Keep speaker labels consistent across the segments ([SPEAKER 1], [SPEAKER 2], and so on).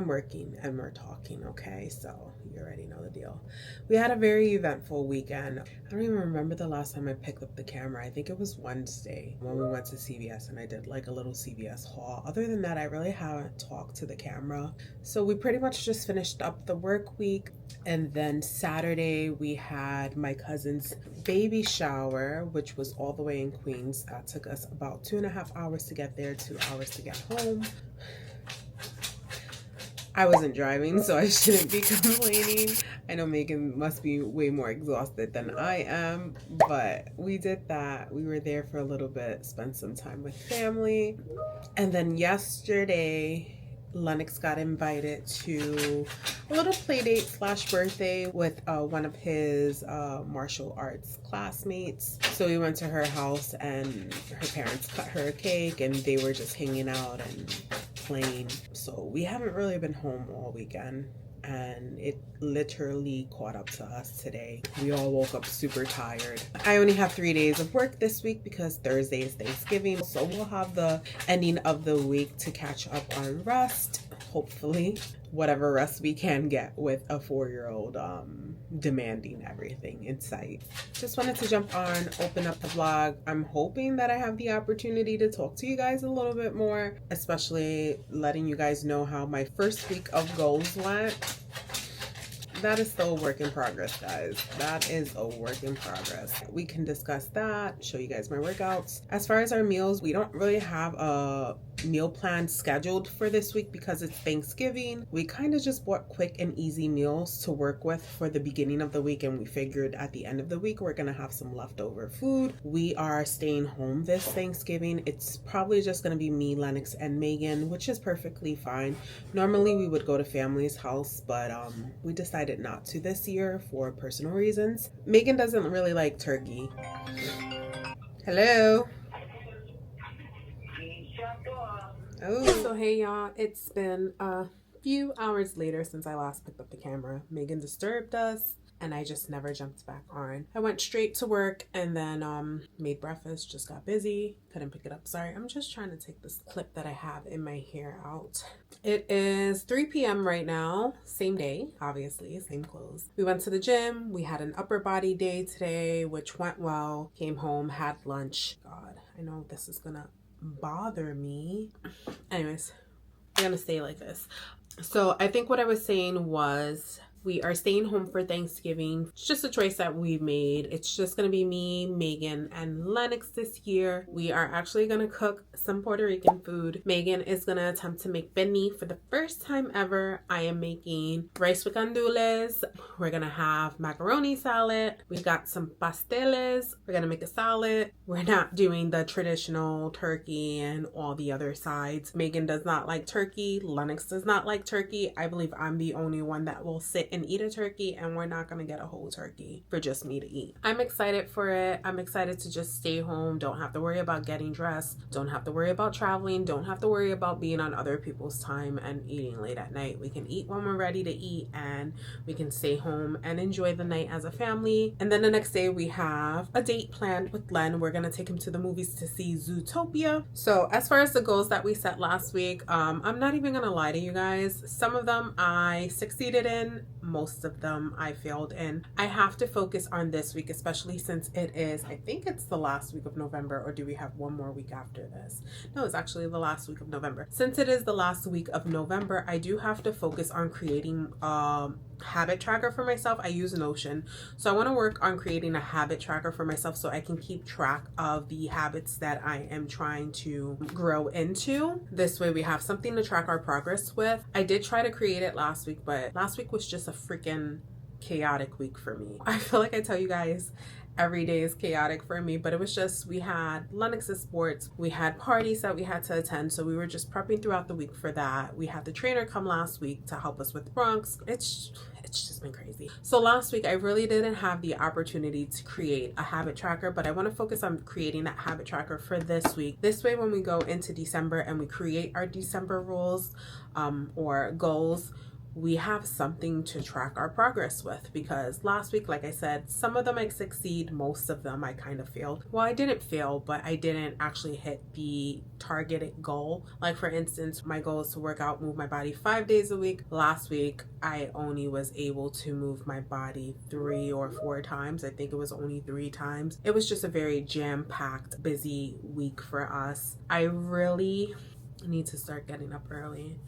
[SPEAKER 1] I'm working and we're talking, okay? So you already know the deal. We had a very eventful weekend. I don't even remember the last time I picked up the camera. I think it was Wednesday when we went to CVS and I did like a little CVS haul. Other than that, I really haven't talked to the camera. So we pretty much just finished up the work week. And then Saturday we had my cousin's baby shower, which was all the way in Queens. That took us about 2.5 hours to get there, 2 hours to get home. I wasn't driving, so I shouldn't be complaining. I know Megan must be way more exhausted than I am, but we did that. We were there for a little bit, spent some time with family. And then yesterday, Lennox got invited to a little play date / birthday with one of his martial arts classmates. So we went to her house and her parents cut her a cake and they were just hanging out and playing. So we haven't really been home all weekend and it literally caught up to us today. We all woke up super tired. I only have 3 days of work this week because Thursday is Thanksgiving. So we'll have the ending of the week to catch up on rest. Hopefully, whatever rest we can get with a 4-year-old demanding everything in sight. Just wanted to jump on, open up the vlog. I'm hoping that I have the opportunity to talk to you guys a little bit more, especially letting you guys know how my first week of goals went. That is still a work in progress, guys. That is a work in progress. We can discuss that, show you guys my workouts. As far as our meals, we don't really have a meal plan scheduled for this week because it's Thanksgiving. We kind of just bought quick and easy meals to work with for the beginning of the week, and we figured at the end of the week we're gonna have some leftover food. We are staying home this Thanksgiving. It's probably just gonna be me, Lennox, and Megan, which is perfectly fine. Normally we would go to family's house, but we decided not to this year for personal reasons. Megan doesn't really like turkey. Hello. Oh, so hey y'all, it's been a few hours later since I last picked up the camera. Megan disturbed us and I just never jumped back on. I went straight to work and then made breakfast, just got busy, couldn't pick it up. Sorry, I'm just trying to take this clip that I have in my hair out. It is 3 p.m. right now, same day, obviously, same clothes. We went to the gym, we had an upper body day today, which went well. Came home, had lunch. God, I know this is gonna bother me. Anyways, we're gonna stay like this. So I think what I was saying was we are staying home for Thanksgiving. It's just a choice that we made. It's just gonna be me, Megan, and Lennox this year. We are actually gonna cook some Puerto Rican food. Megan is gonna attempt to make beni for the first time ever. I am making rice with gandules. We're gonna have macaroni salad. We got some pasteles. We're gonna make a salad. We're not doing the traditional turkey and all the other sides. Megan does not like turkey. Lennox does not like turkey. I believe I'm the only one that will sit and eat a turkey, and we're not gonna get a whole turkey for just me to eat. I'm excited for it. I'm excited to just stay home, don't have to worry about getting dressed, don't have to worry about traveling, don't have to worry about being on other people's time and eating late at night. We can eat when we're ready to eat and we can stay home and enjoy the night as a family. And then the next day we have a date planned with Len. We're gonna take him to the movies to see Zootopia. So as far as the goals that we set last week, I'm not even gonna lie to you guys. Some of them I succeeded in, most of them I failed in. I have to focus on this week, especially since it is, I think it's the last week of November, or do we have one more week after this? No, it's actually the last week of November. Since it is the last week of November, I do have to focus on creating habit tracker for myself. I use Notion, so I want to work on creating a habit tracker for myself so I can keep track of the habits that I am trying to grow into. This way we have something to track our progress with. I did try to create it last week, but last week was just a freaking chaotic week for me. I feel like I tell you guys every day is chaotic for me, but it was just, we had Lennox's sports, we had parties that we had to attend, so we were just prepping throughout the week for that. We had the trainer come last week to help us with Bronx. It's just been crazy. So last week I really didn't have the opportunity to create a habit tracker, but I want to focus on creating that habit tracker for this week. This way when we go into December and we create our December rules or goals, we have something to track our progress with, because last week, like I said, some of them I succeed, most of them I kind of failed. Well, I didn't fail, but I didn't actually hit the targeted goal. Like for instance, my goal is to work out, move my body 5 days a week. Last week I only was able to move my body 3 or 4 times. I think it was only 3 times. It was just a very jam-packed, busy week for us. I really need to start getting up early.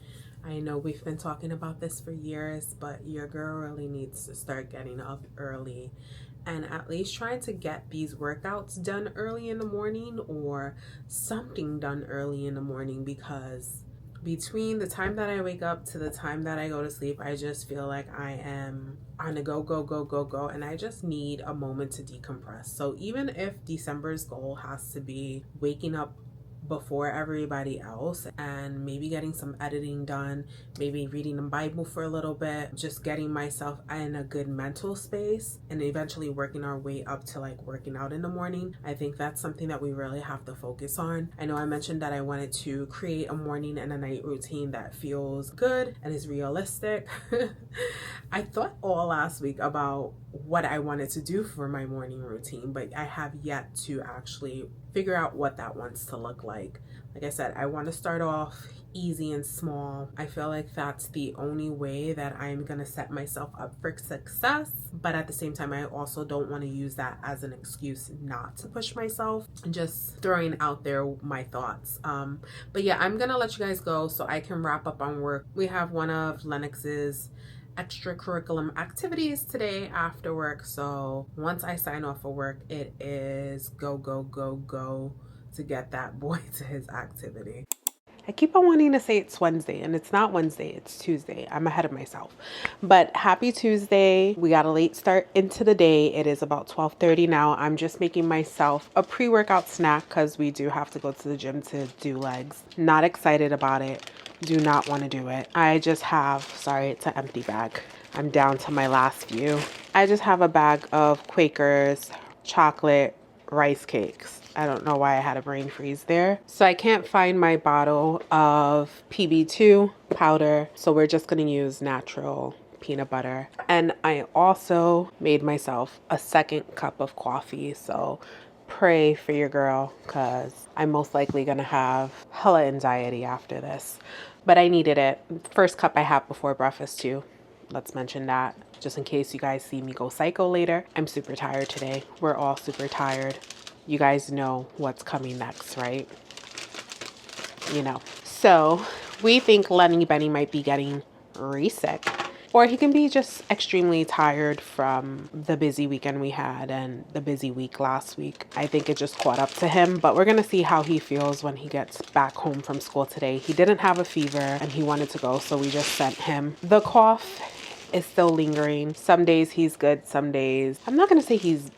[SPEAKER 1] I know we've been talking about this for years, but your girl really needs to start getting up early and at least trying to get these workouts done early in the morning, or something done early in the morning, because between the time that I wake up to the time that I go to sleep, I just feel like I am on a go, and I just need a moment to decompress. So even if December's goal has to be waking up before everybody else and maybe getting some editing done, maybe reading the Bible for a little bit, just getting myself in a good mental space, and eventually working our way up to like working out in the morning, I think that's something that we really have to focus on. I know I mentioned that I wanted to create a morning and a night routine that feels good and is realistic. I thought all last week about what I wanted to do for my morning routine, but I have yet to actually figure out what that wants to look like. Like I said, I want to start off easy and small. I feel like that's the only way that I'm going to set myself up for success. But at the same time, I also don't want to use that as an excuse not to push myself. Just throwing out there my thoughts. But yeah, I'm going to let you guys go so I can wrap up on work. We have one of Lennox's extracurriculum activities today after work. So once I sign off for work, it is go to get that boy to his activity. I keep on wanting to say it's Wednesday, and it's not Wednesday, it's Tuesday. I'm ahead of myself. But happy Tuesday. We got a late start into the day. It is about 12:30 now. I'm just making myself a pre-workout snack because we do have to go to the gym to do legs. Not excited about it. Do not want to do it. I just have, sorry, it's an empty bag. I'm down to my last few. I just have a bag of Quaker's chocolate rice cakes. I don't know why I had a brain freeze there. So I can't find my bottle of PB2 powder. So we're just going to use natural peanut butter. And I also made myself a second cup of coffee. So pray for your girl, because I'm most likely going to have hella anxiety after this. But I needed it. First cup I have before breakfast too. Let's mention that, just in case you guys see me go psycho later. I'm super tired today. We're all super tired. You guys know what's coming next, right? You know. So we think Lenny Benny might be getting re-sick, or he can be just extremely tired from the busy weekend we had and the busy week last week. I think it just caught up to him, but we're gonna see how he feels when he gets back home from school today. He didn't have a fever and he wanted to go, so we just sent him. The cough is still lingering. Some days he's good, some days, I'm not gonna say he's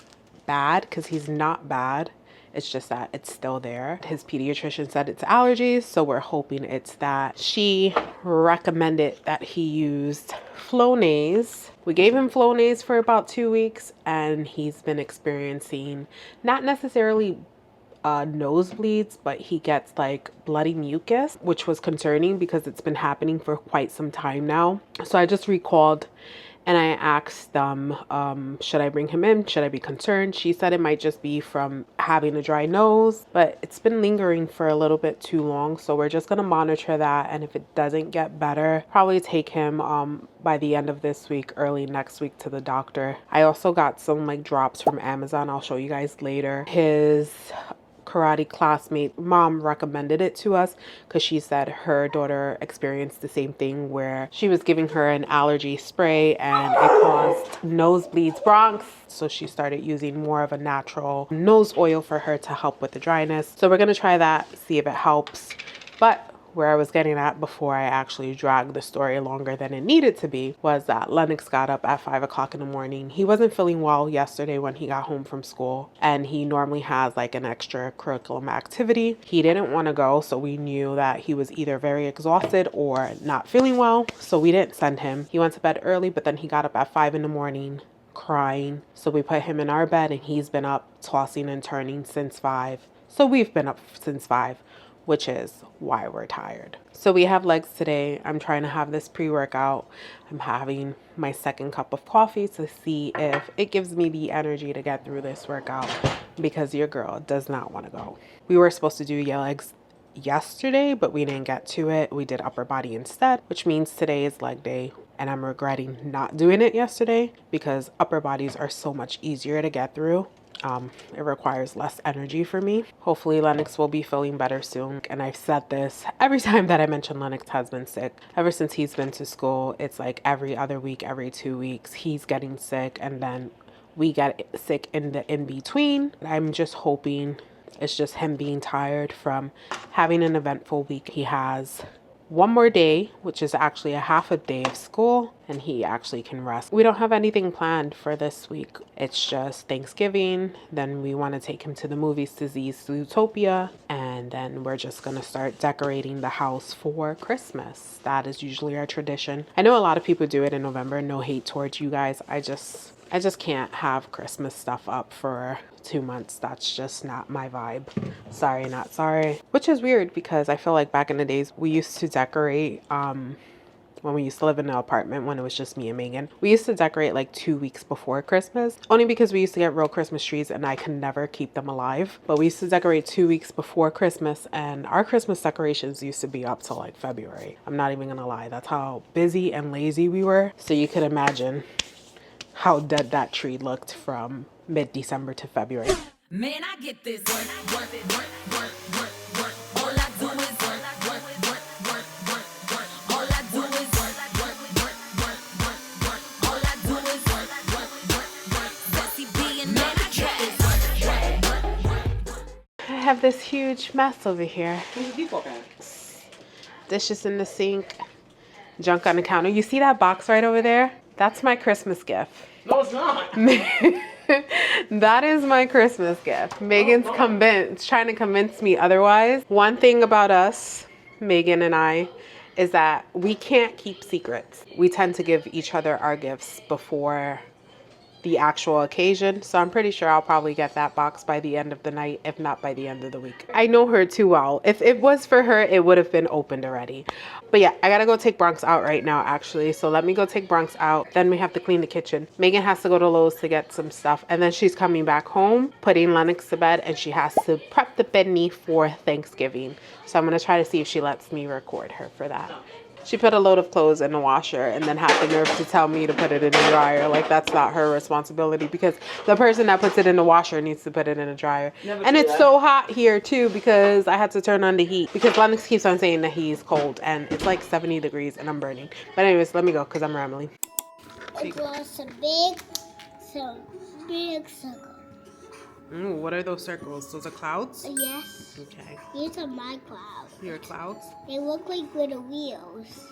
[SPEAKER 1] bad, because he's not bad. It's just that it's still there. His pediatrician said it's allergies, so we're hoping it's that. She recommended that he used Flonase. We gave him Flonase for about 2 weeks, and he's been experiencing not necessarily nosebleeds, but he gets like bloody mucus, which was concerning because it's been happening for quite some time now. So I just recalled and I asked them, should I bring him in? Should I be concerned? She said it might just be from having a dry nose, but it's been lingering for a little bit too long. So we're just going to monitor that. And if it doesn't get better, probably take him by the end of this week, early next week, to the doctor. I also got some like drops from Amazon. I'll show you guys later. His karate classmate mom recommended it to us because she said her daughter experienced the same thing, where she was giving her an allergy spray and it caused nosebleeds, Bronx. So she started using more of a natural nose oil for her to help with the dryness. So we're going to try that, see if it helps. But where I was getting at before I actually dragged the story longer than it needed to be was that Lennox got up at 5 o'clock in the morning. He wasn't feeling well yesterday when he got home from school, and he normally has like an extracurricular activity. He didn't want to go, so we knew that he was either very exhausted or not feeling well, so we didn't send him. He went to bed early, but then he got up at 5 in the morning crying. So we put him in our bed, and he's been up tossing and turning since 5. So we've been up since 5. which is why we're tired. So we have legs today. I'm trying to have this pre-workout. I'm having my second cup of coffee to see if it gives me the energy to get through this workout, because your girl does not want to go. We were supposed to do your legs yesterday, but we didn't get to it. We did upper body instead, which means today is leg day. And I'm regretting not doing it yesterday because upper bodies are so much easier to get through. It requires less energy for me. Hopefully Lennox will be feeling better soon. And I've said this every time that I mention Lennox has been sick. Ever since he's been to school, it's like every other week, every 2 weeks, he's getting sick. And then we get sick in the in-between. I'm just hoping it's just him being tired from having an eventful week. He has one more day, which is actually a half a day of school, and he actually can rest. We don't have anything planned for this week. It's just Thanksgiving. Then we want to take him to the movies to see Zootopia, and then we're just going to start decorating the house for Christmas. That is usually our tradition. I know a lot of people do it in November. No hate towards you guys. I just can't have Christmas stuff up for 2 months. That's just not my vibe. Sorry, not sorry. Which is weird because I feel like back in the days we used to decorate, when we used to live in an apartment when it was just me and Megan, we used to decorate like 2 weeks before Christmas, only because we used to get real Christmas trees and I could never keep them alive. But we used to decorate 2 weeks before Christmas, and our Christmas decorations used to be up till like February. I'm not even gonna lie. That's how busy and lazy we were. So you could imagine how dead that tree looked from mid-December to February.
[SPEAKER 2] Man, I get this work. All I do is work. All I do is work. All I do is work. Bessie B and man, I get this work.
[SPEAKER 1] I have this huge mess over here. Dishes in the sink, junk on the counter. You see that box right over there? That's my Christmas gift.
[SPEAKER 3] No, it's not.
[SPEAKER 1] That is my Christmas gift. Megan's trying to convince me otherwise. One thing about us, Megan and I, is that we can't keep secrets. We tend to give each other our gifts before the actual occasion. So I'm pretty sure I'll probably get that box by the end of the night, if not by the end of the week. I know her too well. If it was for her, it would have been opened already. But yeah, I gotta go take Bronx out right now actually. So let me go take Bronx out. Then we have to clean the kitchen. Megan has to go to Lowe's to get some stuff. And then she's coming back home, putting Lennox to bed, and she has to prep the bedney for Thanksgiving. So I'm gonna try to see if she lets me record her for that. She put a load of clothes in the washer and then had the nerve to tell me to put it in the dryer. Like, that's not her responsibility, because the person that puts it in the washer needs to put it in the dryer. And it's so hot here too, because I had to turn on the heat, because Lennox keeps on saying that he's cold and it's like 70 degrees and I'm burning. But anyways, let me go because I'm rambling.
[SPEAKER 4] It was a big circle.
[SPEAKER 1] Ooh, what are those circles? Those are clouds?
[SPEAKER 4] Yes.
[SPEAKER 1] Okay.
[SPEAKER 4] These are my clouds.
[SPEAKER 1] Your clouds?
[SPEAKER 4] They look like little wheels.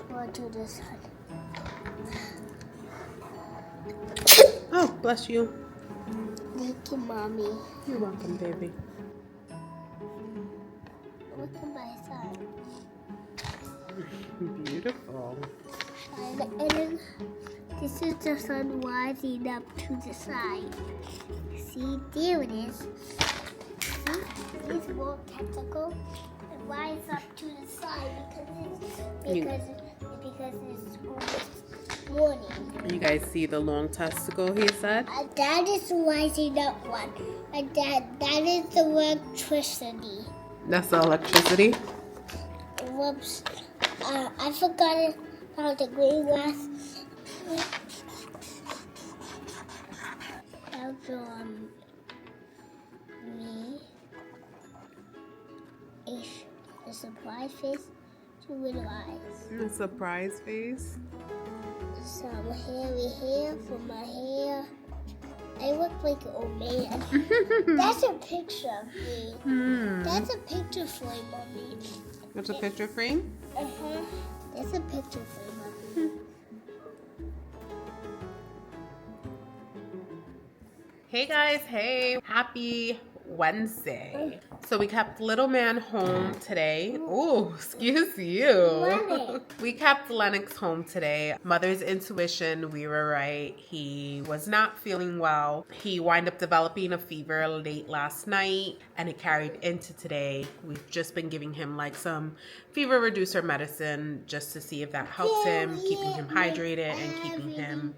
[SPEAKER 4] Go to the side.
[SPEAKER 1] Oh, bless you.
[SPEAKER 4] Thank you, Mommy.
[SPEAKER 1] You're welcome, baby.
[SPEAKER 4] Look at my side.
[SPEAKER 1] Beautiful.
[SPEAKER 4] And then this is the sun rising up to the side. See, there it is. See, this little tentacle, it rises up to the side because it's almost morning.
[SPEAKER 1] You guys see the long testicle, he said?
[SPEAKER 4] That is rising up one. And that is the electricity.
[SPEAKER 1] That's the electricity?
[SPEAKER 4] Whoops. I forgot about the green glass. Also, me, a surprise face, 2 little eyes.
[SPEAKER 1] A surprise face?
[SPEAKER 4] Some hairy hair for my hair. I look like an old man. That's a picture of me. That's a picture frame of me.
[SPEAKER 1] That's a picture frame?
[SPEAKER 4] Uh-huh. That's a picture frame of me.
[SPEAKER 1] Hey guys, hey. Happy Wednesday. So we kept little man home today. Oh, excuse you. We kept Lennox home today. Mother's intuition, we were right. He was not feeling well. He wound up developing a fever late last night and it carried into today. We've just been giving him like some fever reducer medicine just to see if that helps him, keeping him hydrated and keeping him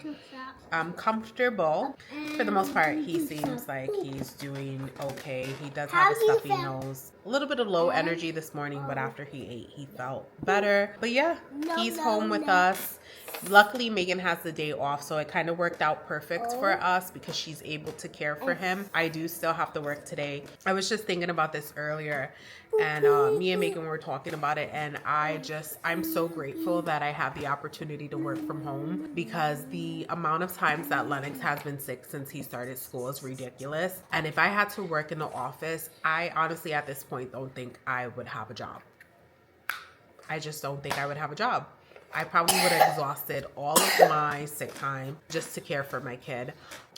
[SPEAKER 1] comfortable. For the most part, he seems like he's doing okay. He does have a stuffy nose. A little bit of low energy this morning, but after he ate, he felt better. But yeah, he's home with us. Luckily, Megan has the day off, so it kind of worked out perfect for us because she's able to care for him. I do still have to work today. I was just thinking about this earlier, and me and Megan were talking about it, and I'm so grateful that I have the opportunity to work from home because the amount of times that Lennox has been sick since he started school is ridiculous. And if I had to work in the office, I honestly at this point don't think I would have a job. I just don't think I would have a job. I probably would have exhausted all of my sick time just to care for my kid.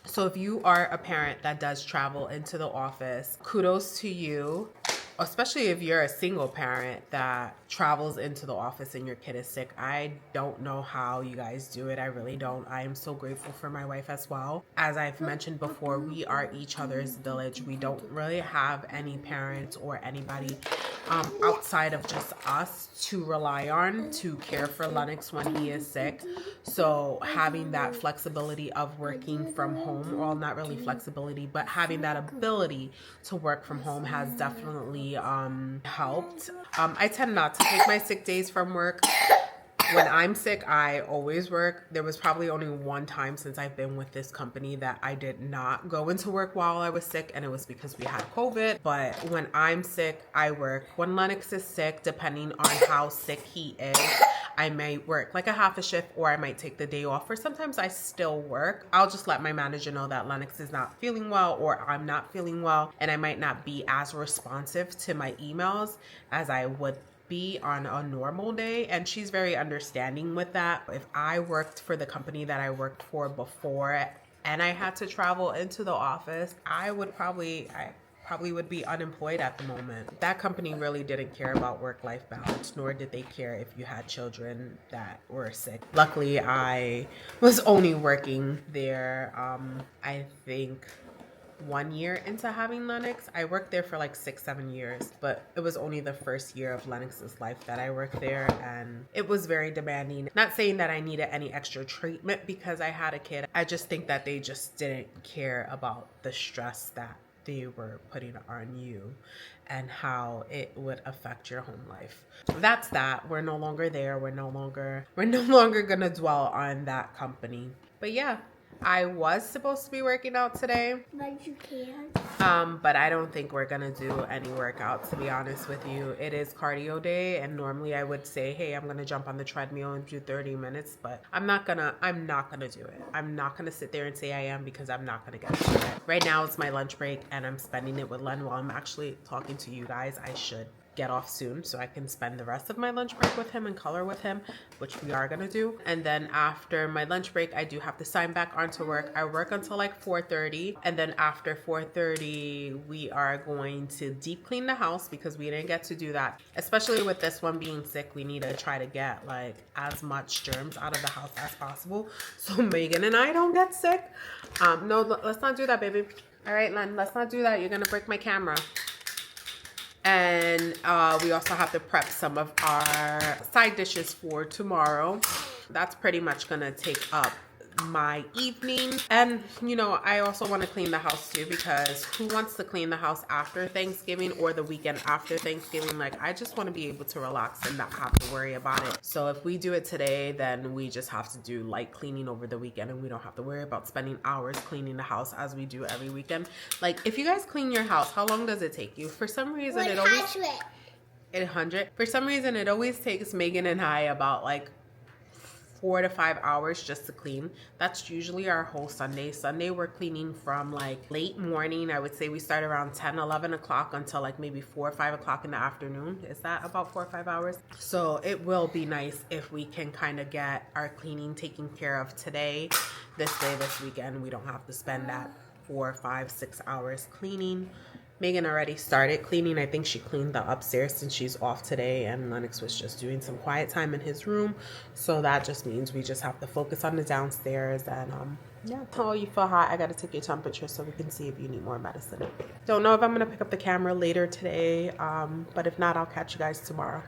[SPEAKER 1] So if you are a parent that does travel into the office, kudos to you. Especially if you're a single parent that travels into the office and your kid is sick. I don't know how you guys do it. I really don't. I am so grateful for my wife as well. As I've mentioned before, we are each other's village. We don't really have any parents or anybody outside of just us to rely on to care for Lennox when he is sick. So having that flexibility of working from home, well, not really flexibility, but having that ability to work from home has definitely helped. I tend not to take my sick days from work. When I'm sick, I always work. There was probably only one time since I've been with this company that I did not go into work while I was sick, and it was because we had COVID. But when I'm sick, I work. When Lennox is sick, depending on how sick he is, I might work like a half a shift or I might take the day off, or sometimes I still work. I'll just let my manager know that Lennox is not feeling well or I'm not feeling well, and I might not be as responsive to my emails as I would be on a normal day, and she's very understanding with that. If I worked for the company that I worked for before and I had to travel into the office, I probably would be unemployed at the moment. That company really didn't care about work-life balance, nor did they care if you had children that were sick. Luckily, I was only working there, I think 1 year into having Lennox. I worked there for like 6-7 years, but it was only the first year of Lennox's life that I worked there, and it was very demanding. Not saying that I needed any extra treatment because I had a kid. I just think that they just didn't care about the stress that they were putting on you and how it would affect your home life. That's that. We're no longer there. We're no longer gonna dwell on that company. But yeah, I was supposed to be working out today.
[SPEAKER 4] But you can't.
[SPEAKER 1] But I don't think we're gonna do any workouts, to be honest with you. It is cardio day, and normally I would say, hey, I'm gonna jump on the treadmill and do 30 minutes, but I'm not gonna do it. I'm not gonna sit there and say I am, because I'm not gonna get through it. Right now it's my lunch break and I'm spending it with Len while I'm actually talking to you guys. I should get off soon so I can spend the rest of my lunch break with him and color with him, which we are gonna do. And then after my lunch break, I do have to sign back onto work. I work until like 4:30, and then after 4:30 we are going to deep clean the house because we didn't get to do that. Especially with this one being sick, we need to try to get like as much germs out of the house as possible so Megan and I don't get sick. No, let's not do that, baby. All right, Len, let's not do that. You're gonna break my camera. And we also have to prep some of our side dishes for tomorrow. That's pretty much gonna take up my evening. And you know, I also want to clean the house too, because who wants to clean the house after Thanksgiving or the weekend after Thanksgiving? Like, I just want to be able to relax and not have to worry about it. So if we do it today, then we just have to do light cleaning over the weekend, and we don't have to worry about spending hours cleaning the house as we do every weekend. Like, if you guys clean your house, how long does it take you? For some reason, it always 100. For some reason, it always takes Megan and I about like 4 to 5 hours just to clean. That's usually our whole Sunday. Sunday we're cleaning from like late morning. I would say we start around 10-11 o'clock until like maybe 4 or 5 o'clock in the afternoon. Is that about 4 or 5 hours? So it will be nice if we can kind of get our cleaning taken care of today, this weekend. We don't have to spend that 4, 5, 6 hours cleaning. Megan already started cleaning. I think she cleaned the upstairs since she's off today, and Lennox was just doing some quiet time in his room. So that just means we just have to focus on the downstairs. And yeah, oh, you feel hot. I gotta take your temperature so we can see if you need more medicine. Don't know if I'm gonna pick up the camera later today, but if not, I'll catch you guys tomorrow.